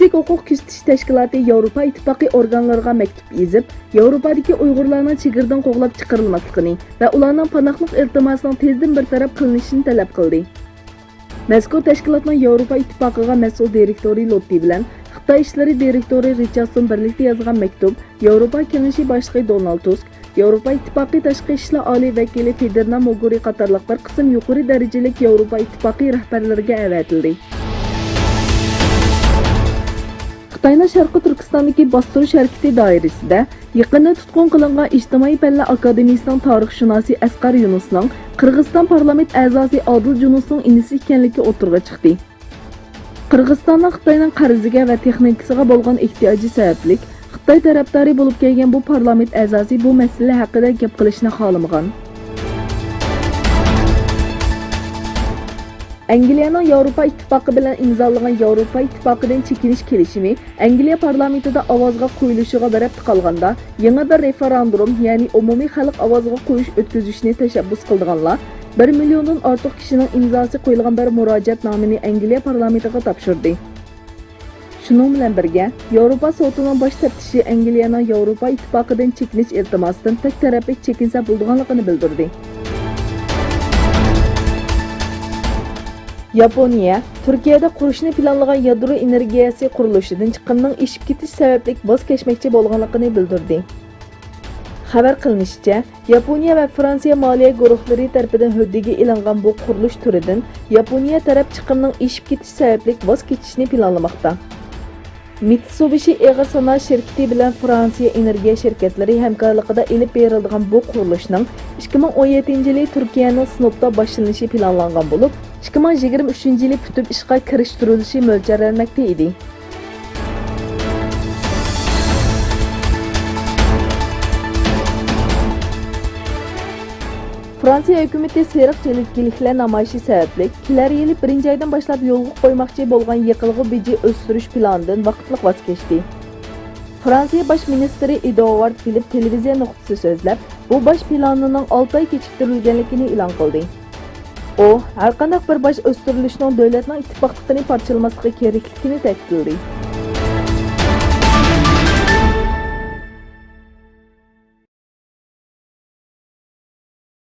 Kishilik huquq kuzatish tashkiloti Yevropa ittifoqi organlariga maktub yozib, Yevropadagi Uyg'urlarning chegaradan qo'g'lab chiqarilmasligini va ularning panohlik iltimosining tezdan bartaraf qilinishini talab qildi. Mazkur tashkilotning Yevropa ittifoqiga mas'ul direktori Lotti bilan Xitoy ishlari direktori Richardson birlikda yozgan maktub Yevropa Kengashi boshlig'i Donald Tusk, Yevropa ittifoqi tashqi ishlar oliy vakili Federna Mogherini qatorliq bir qism yuqori darajalik Yevropa ittifoqi rahbarlariga avatildi. Xitoyning Sharqiy Turkistondagi bostirish harakati doirasida yaqinda tutqun qilingan Ijtimoiy fanlar akademiyasining tarixshunosi Asqar Yunusning Qirg'iziston parlament a'zosi Odil Junusning inisi ekanligi o'tirg'a chiqdi. Qirg'izistonning Xitoyning qarziga va texnikasiga bo'lgan ehtiyoji sababli Xitoy tarafdori bo'lib kelgan bu parlament a'zosi bu masala haqida gap qilishni xohlamagan. Angliyaning Yevropa ittifoqi bilan imzolagan Yevropa ittifoqidan chekinish kelishimi Angliya parlamentida ovozga qo'yilishiga barab qolganda yangi bir referendum, ya'ni umumiy xalq ovozga qo'yish o'tkazishni tashabbus qilganlar 1 milliondan ortiq kishining imzosi qo'yilgan bir murojaatnomani Angliya parlamentiga topshirdi. Shuning bilan birga, Yevropa sotining bosh taftishi Angliyaning Yevropa ittifoqidan chekinish iltimosidan tek tarafli chekinsa bo'lganligini bildirdi. Yaponiya, Turkiyada qurishni planlagan yadro energiyasi qurilishidan chiqimning ishib ketish sababli voz kechmoqchi bo'lganligini bildirdi. Xabar qilinishicha, Yaponiya va Fransiya moliya guruhlari tomonidan huddiga ilingan bu qurilish turidan Yaponiya taraf chiqimning ishib ketish sababli voz kechishni planlamoqda. Mitsubishi Eg'ir sanoat shirkati bilan Fransiya energiya shirkatlari hamkorligida elib berilgan bu qurilishning 2017-yili Turkiyaning Sinopda boshlanishi planlangan bo'lib, 2023-yili putib ishga kirishtirilishi mo'ljallanmoqda edi. Fransiya hukumati seriq chelikliklar namoyishi sababli kelar yili 1-oydan boshlab yo'lga qo'ymoqchi bo'lgan yiqilg'i beji o'stirish planidan vaqtliq voz kechdi. Fransiya bosh ministri Edouard Philippe televiziya nuqtasi so'zlab, bu bosh planining 6 oy kechiktirilganligini e'lon qildi. U har qanday bir bosh o'stirilishning davlatning ittifoqligini parchalamasligiga kerakligini ta'kidladi.